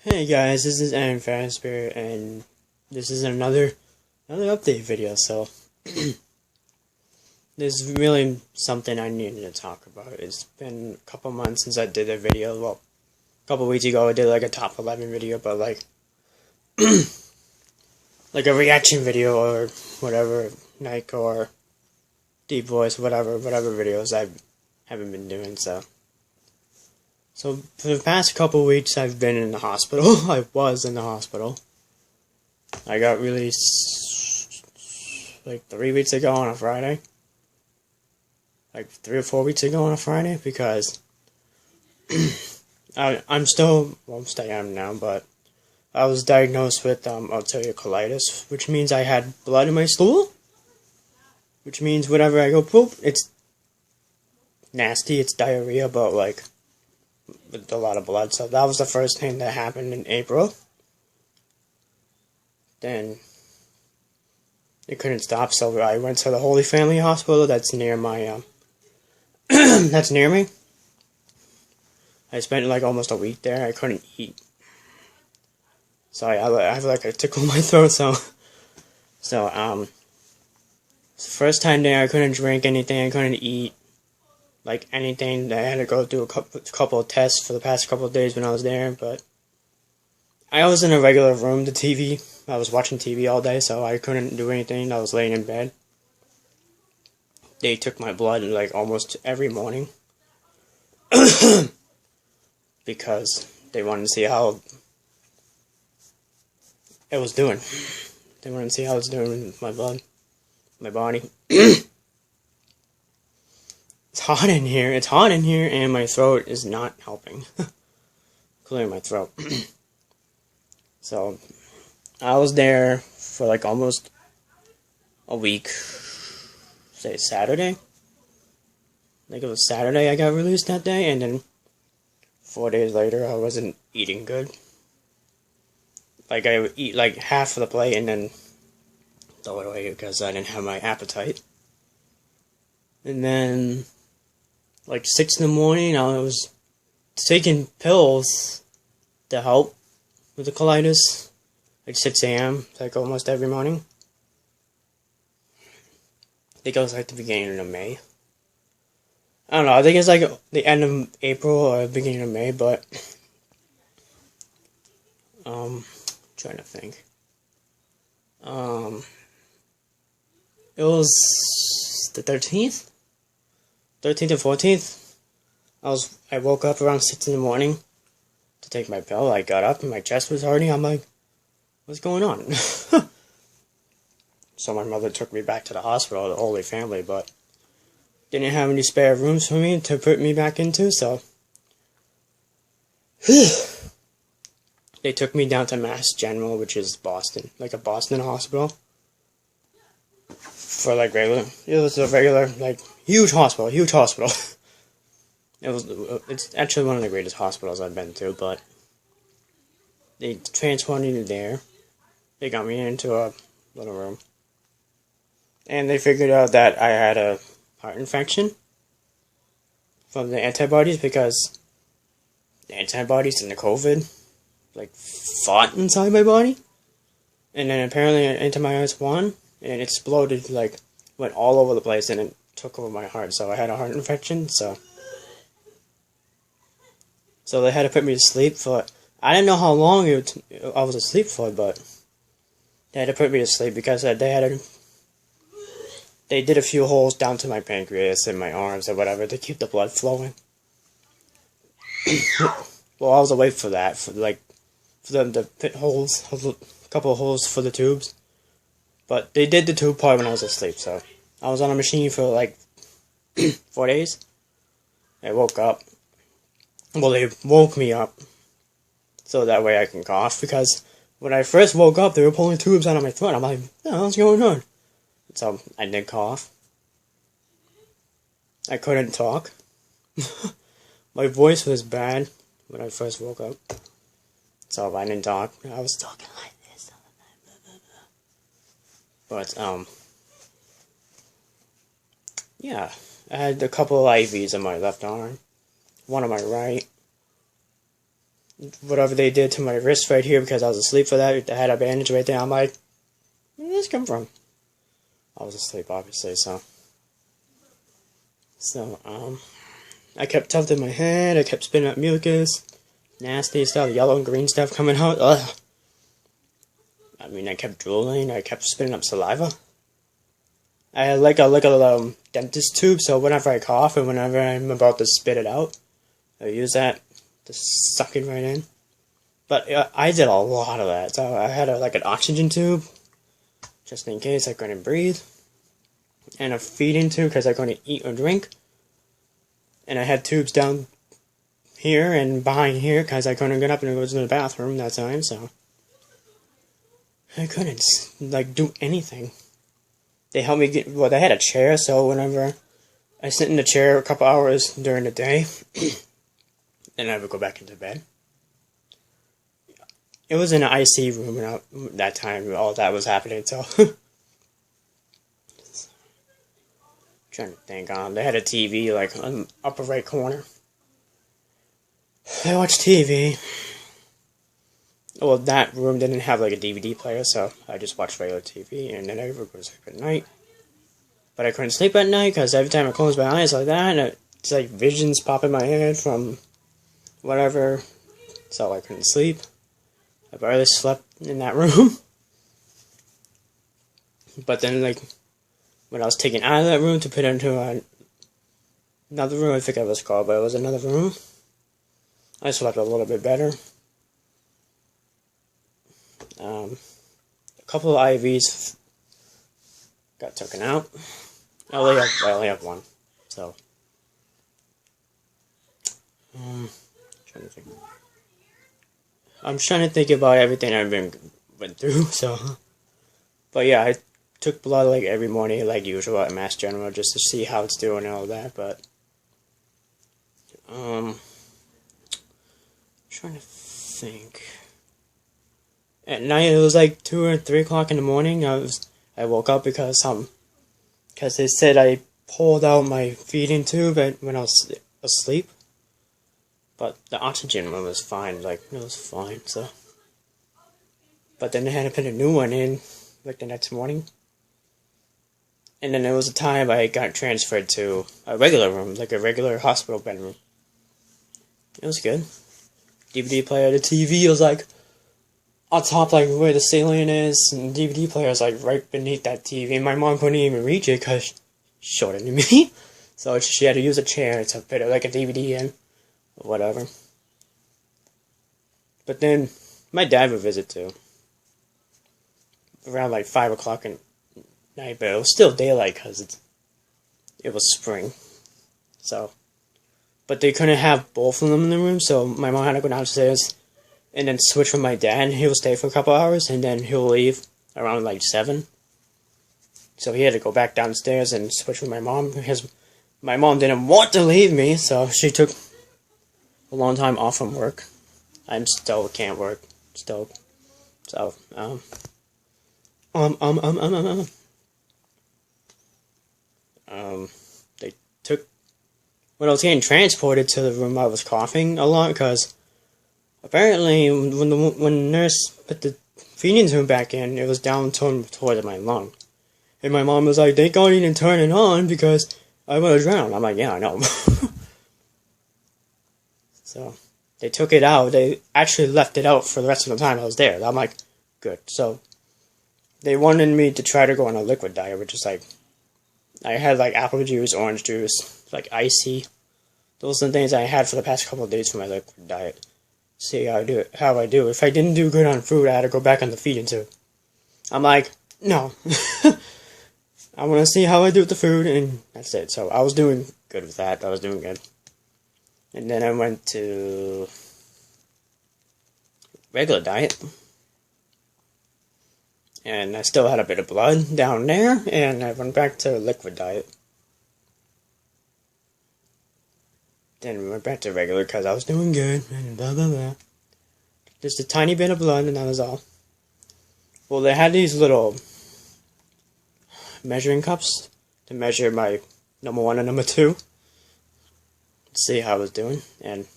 Hey guys, this is Aaron Fazbear, and this is another update video. So, this is really something I needed to talk about. It's been a couple months since I did a video. Well, a couple weeks ago I did like a top 11 video, but like like a reaction video or whatever, Nike or Deep Voice, whatever videos I haven't been doing. So for the past couple weeks, I've been in the hospital. I was in the hospital. I got released like 3 weeks ago on a Friday. Like 3 or 4 weeks ago on a Friday, because I'm still, well, I am now, but I was diagnosed with ulcerative colitis, which means I had blood in my stool. Which means whenever I go poop, it's nasty, it's diarrhea, but like with a lot of blood. So that was the first thing that happened in April. Then it couldn't stop, so I went to the Holy Family Hospital that's near my that's near me. I spent like almost a week there. I couldn't eat, so I have like a tickle in my throat. So first time there, I couldn't drink anything. I couldn't eat like anything. I had to go through a couple of tests for the past couple of days when I was there, but I was in a regular room, the TV. I was watching TV all day, so I couldn't do anything. I was laying in bed. They took my blood like almost every morning because they wanted to see how it was doing. They wanted to see how it's doing with my blood, my body. It's hot in here. It's hot in here, and my throat is not helping. Clearing my throat. So, I was there for like almost a week. Say Saturday. I think it was Saturday I got released that day, and then 4 days later I wasn't eating good. Like I would eat like half of the plate and then throw it away because I didn't have my appetite. And then like 6 in the morning I was taking pills to help with the colitis. Like 6 a.m. like almost every morning. I think it was like the beginning of May. I don't know, I think it's like the end of April or the beginning of May, but trying to think. It was the 13th? 13th and 14th. I woke up around 6 in the morning to take my pill. I got up and my chest was hurting. I'm like, what's going on? So my mother took me back to the hospital, the Holy Family, but didn't have any spare rooms for me to put me back into, so they took me down to Mass General, which is Boston, like a Boston hospital. For like regular, it was a regular, like, huge hospital. It's actually one of the greatest hospitals I've been to, but they transported me there. They got me into a little room. And they figured out that I had a heart infection from the antibodies, because the antibodies and the COVID, like, fought inside my body. And then apparently antibiotics won, and it exploded, like, went all over the place, and it took over my heart. So I had a heart infection, so they had to put me to sleep for, I didn't know how long I was asleep for, but they had to put me to sleep because they did a few holes down to my pancreas and my arms or whatever to keep the blood flowing. Well, I was awake for that, for them to put holes, a couple of holes for the tubes. But they did the tube part when I was asleep, so I was on a machine for like 4 days. I woke up. Well, they woke me up so that way I can cough, because when I first woke up, they were pulling tubes out of my throat. I'm like, what the hell's going on? So I did cough. I couldn't talk. My voice was bad when I first woke up. So I didn't talk. I was talking like this. But, yeah. I had a couple of IVs on my left arm. One on my right. whatever they did to my wrist right here because I was asleep for that. I had a bandage right there. I'm like, where did this come from? I was asleep, obviously, so. I kept tilting my head. I kept spitting up mucus. Nasty stuff, yellow and green stuff coming out. Ugh. I mean, I kept drooling. I kept spitting up saliva. I had like a dentist tube, so whenever I cough and whenever I'm about to spit it out, I use that to suck it right in. But I did a lot of that. So I had like an oxygen tube, just in case I couldn't breathe, and a feeding tube because I couldn't eat or drink. And I had tubes down here and behind here because I couldn't get up and go to the bathroom that time, so I couldn't like do anything. They helped me they had a chair, so whenever I sit in the chair a couple hours during the day, and I would go back into bed. It was in an IC room and that time all that was happening, so. Trying to think, they had a TV, like, on the upper right corner. I watched TV. Well, that room didn't have, like, a DVD player, so I just watched regular TV, and then I would go to sleep at night. But I couldn't sleep at night, because every time I closed my eyes like that, and it's like visions pop in my head from whatever, so I couldn't sleep. I barely slept in that room. But then, like, when I was taken out of that room to put into another room, I forget what it's called, but it was another room, I slept a little bit better. A couple of IVs got taken out. I only have one, so. I'm trying to think about everything I've went through, so. But yeah, I took blood like every morning, like usual at Mass General, just to see how it's doing and all that. But trying to think. At night it was like 2 or 3 o'clock in the morning. I woke up because they said I pulled out my feeding tube when I was asleep. But the oxygen one was fine, like it was fine. So, but then they had to put a new one in, like the next morning. And then there was a time I got transferred to a regular room, like a regular hospital bedroom. It was good. DVD player, the TV was like on top, like where the ceiling is, and the DVD player was like right beneath that TV. And my mom couldn't even reach it because she's shorter than me. So she had to use a chair to put like a DVD in, or whatever. But then my dad would visit too. Around like 5 o'clock in night, but it was still daylight because it was spring. So, but they couldn't have both of them in the room, so my mom had to go downstairs and then switch with my dad. And he'll stay for a couple hours, and then he'll leave around like 7. So he had to go back downstairs and switch with my mom because my mom didn't want to leave me, so she took a long time off from work. I still can't work, still. So, they took, when I was getting transported to the room, I was coughing a lot, because apparently, when the nurse put the feeding tube back in, it was down toward my lung. And my mom was like, they can't even turn it on, because I would have drowned. I'm like, yeah, I know. So, they took it out. They actually left it out for the rest of the time I was there. I'm like, good. So, they wanted me to try to go on a liquid diet, which is like, I had like apple juice, orange juice, like icy. Those are the things I had for the past couple of days for my liquid diet. See how I do. If I didn't do good on food, I had to go back on the feeding tube. I'm like, no. I want to see how I do with the food, and that's it. So I was doing good with that. I was doing good. And then I went to regular diet. And I still had a bit of blood down there, and I went back to liquid diet. Then we went back to regular because I was doing good, and blah blah blah. Just a tiny bit of blood, and that was all. Well, they had these little measuring cups to measure my number 1 and number 2. See how I was doing, and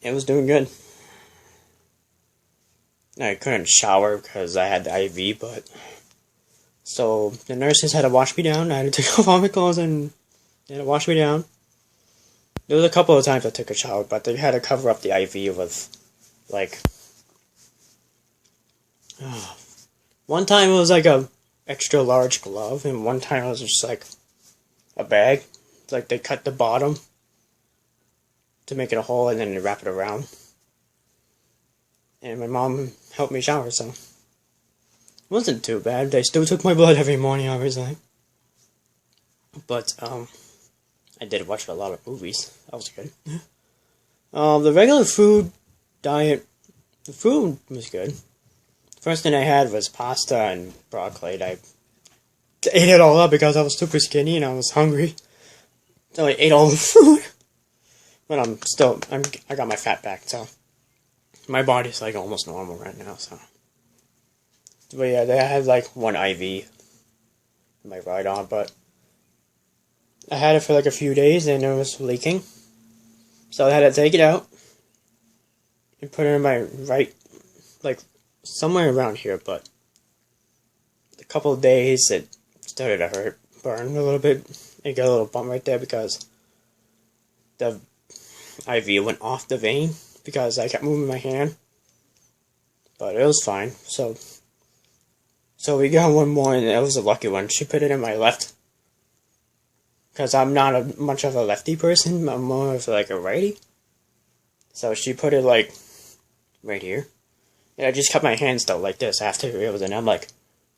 it was doing good. I couldn't shower because I had the IV, but so the nurses had to wash me down. I had to take off all my clothes and they had to wash me down. There was a couple of times I took a shower, but they had to cover up the IV with, like, one time it was like a extra large glove, and one time it was just like a bag. It's like they cut the bottom to make it a hole, and then they wrap it around. And my mom helped me shower, so it wasn't too bad. They still took my blood every morning, obviously. But I did watch a lot of movies. That was good. The regular food diet, the food was good. First thing I had was pasta and broccoli. I ate it all up because I was super skinny and I was hungry. So I ate all the food. But I got my fat back, so my body's like almost normal right now, so. But yeah, they had like one IV in my right arm, but I had it for like a few days and it was leaking. So I had to take it out and put it in my right, like, somewhere around here, but a couple of days it started to burn a little bit. It got a little bump right there because the IV went off the vein because I kept moving my hand. But it was fine. So we got one more, and it was a lucky one. She put it in my left. Because I'm not much of a lefty person. I'm more of like a righty. So she put it like right here. And I just kept my hand still like this after it was in. I'm like,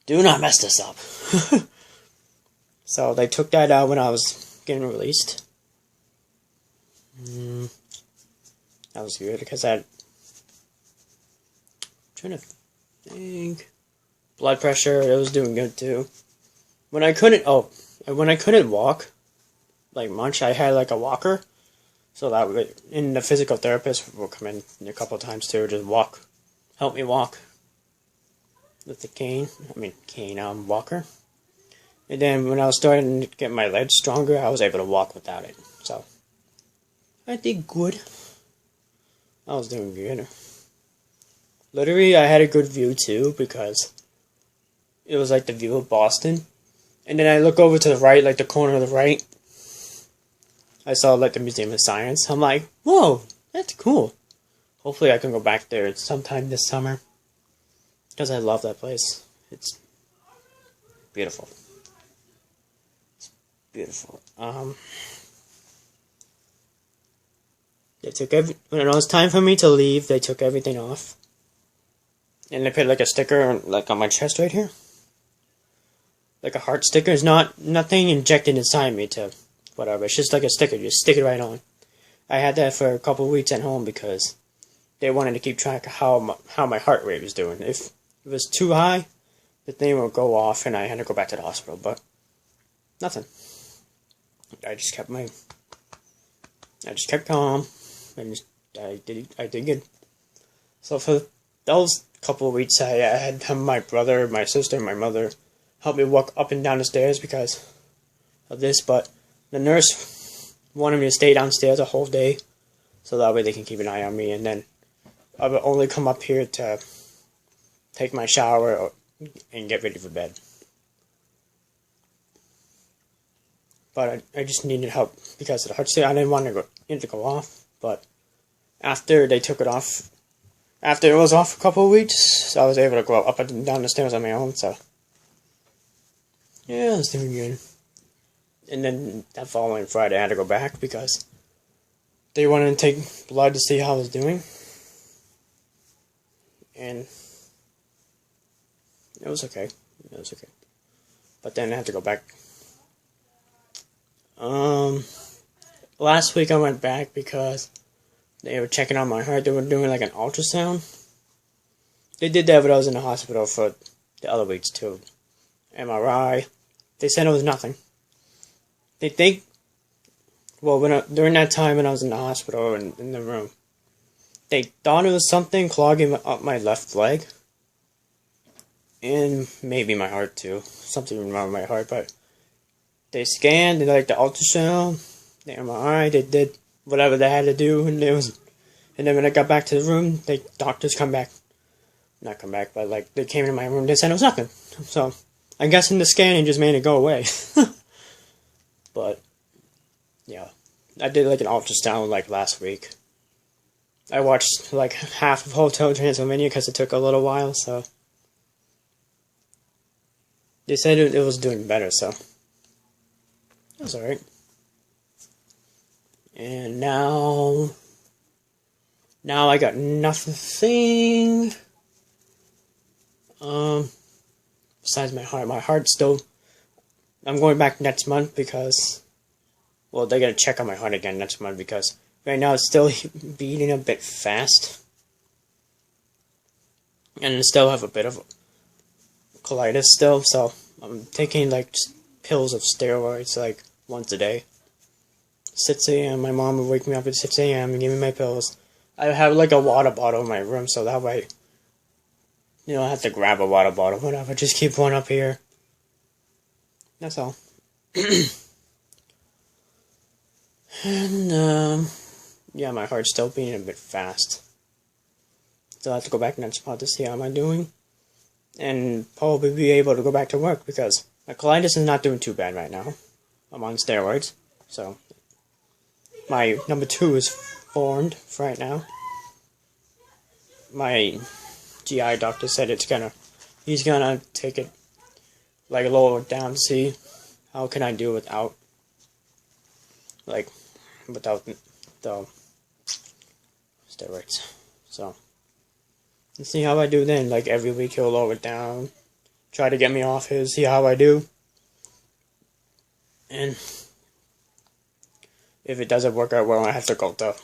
do not mess this up. So they took that out when I was getting released. That was good because I'm trying to think. Blood pressure, it was doing good too. When I couldn't walk, like much, I had like a walker. So that would, and the physical therapist will come in a couple of times too, just help me walk with the walker. And then when I was starting to get my legs stronger, I was able to walk without it. So I did good. I was doing good. Literally, I had a good view too because it was like the view of Boston. And then I look over to the right, like the corner of the right. I saw like the Museum of Science. I'm like, whoa, that's cool. Hopefully I can go back there sometime this summer. Because I love that place. It's beautiful. It's beautiful. They took when it was time for me to leave, they took everything off. And they put like a sticker like on my chest right here. Like a heart sticker. It's nothing injected inside me to whatever. It's just like a sticker. Just stick it right on. I had that for a couple of weeks at home because they wanted to keep track of how my heart rate was doing. If it was too high, the thing would go off and I had to go back to the hospital. But nothing. I just kept calm and I did good. So for those couple of weeks, I had my brother, my sister, my mother help me walk up and down the stairs because of this, but the nurse wanted me to stay downstairs a whole day so that way they can keep an eye on me, and then I would only come up here to take my shower and get ready for bed. But I just needed help because of the heart sticker. I didn't want it to go off, but after they took it off, after it was off a couple of weeks, I was able to go up and down the stairs on my own, so yeah, I was doing good. And then that following Friday, I had to go back because they wanted to take blood to see how I was doing. And it was okay. But then I had to go back. Last week I went back because they were checking on my heart. They were doing like an ultrasound. They did that when I was in the hospital for the other weeks too. MRI. They said it was nothing. They think, well, during that time when I was in the hospital and in the room, they thought it was something clogging up my left leg. And maybe my heart too. Something wrong with my heart, but they scanned, they like the ultrasound, the MRI, they did whatever they had to do, and then when I got back to the room, doctors come back. not come back, but like they came into my room, they said it was nothing. So I'm guessing the scanning just made it go away. But yeah, I did like an ultrasound like last week. I watched like half of Hotel Transylvania because it took a little while, so they said it was doing better, so it was alright. And now I got nothing. Besides my heart. My heart's still. I'm going back next month because, well, they're gonna check on my heart again next month because right now it's still beating a bit fast, and I still have a bit of colitis still. So I'm taking like pills of steroids like once a day. 6 a.m. My mom would wake me up at 6 a.m. and give me my pills. I have like a water bottle in my room, so that way, you know, I have to grab a water bottle, whatever. Just keep one up here. That's all. And, yeah, my heart's still beating a bit fast. So I have to go back next month to see how I'm doing. And probably be able to go back to work because my colitis is not doing too bad right now. I'm on steroids, so my number 2 is formed for right now. My GI doctor said he's gonna take it, like lower it down to see how can I do without the steroids. So, let's see how I do then. Like every week he'll lower it down, try to get me off his, see how I do. And if it doesn't work out well, I have to go to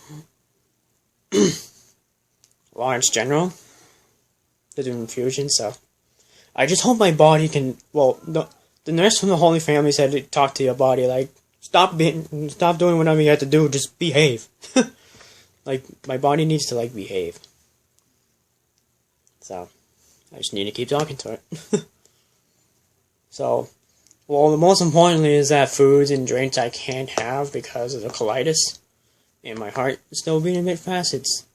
Lawrence General to do infusion. So I just hope my body can. Well, the nurse from the Holy Family said to talk to your body, like stop doing whatever you have to do, just behave. Like my body needs to like behave. So I just need to keep talking to it. So. Well, the most importantly is that foods and drinks I can't have because of the colitis. And my heart is still beating a bit fast. It's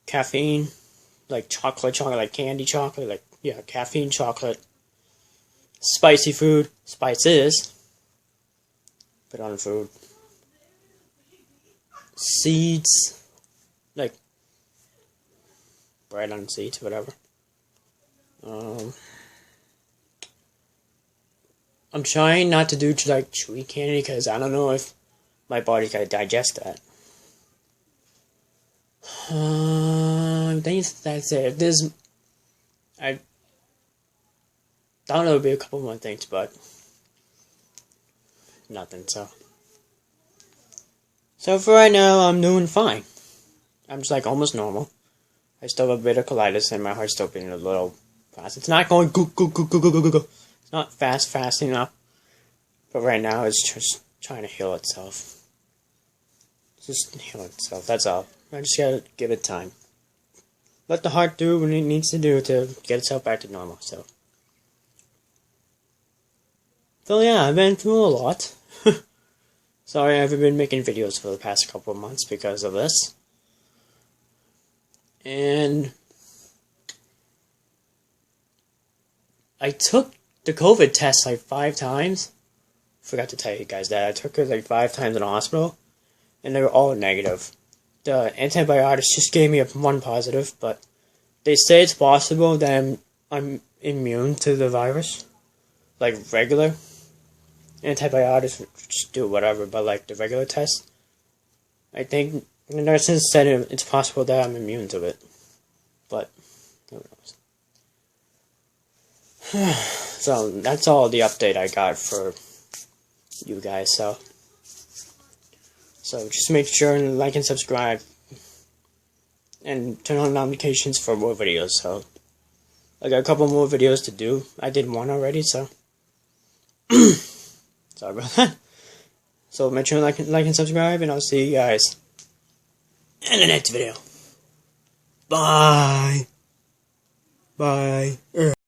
caffeine, like chocolate, like candy chocolate, like, yeah, caffeine chocolate. Spicy food, spices. Put on food. Seeds, like bread on seeds, whatever. I'm trying not to do like chewy candy because I don't know if my body can digest that. I think that's it. I thought there would be a couple more things, but nothing. So for right now, I'm doing fine. I'm just like almost normal. I still have a bit of colitis and my heart's still beating a little fast. It's not going go. It's not fast enough, but right now it's just trying to heal itself. Just heal itself, that's all. I just gotta give it time. Let the heart do what it needs to do to get itself back to normal, so yeah, I've been through a lot. Sorry I haven't been making videos for the past couple of months because of this. And I took the COVID test like 5 times. Forgot to tell you guys that. I took it like 5 times in the hospital, and they were all negative. The antibiotics just gave me one positive, but they say it's possible that I'm immune to the virus. Like regular antibiotics just do whatever, but like the regular test, I think the nurses said it's possible that I'm immune to it. But who knows? So that's all the update I got for you guys. So just make sure and like and subscribe and turn on notifications for more videos. So I got a couple more videos to do. I did one already, so sorry about that. So make sure to like and subscribe, and I'll see you guys in the next video. Bye.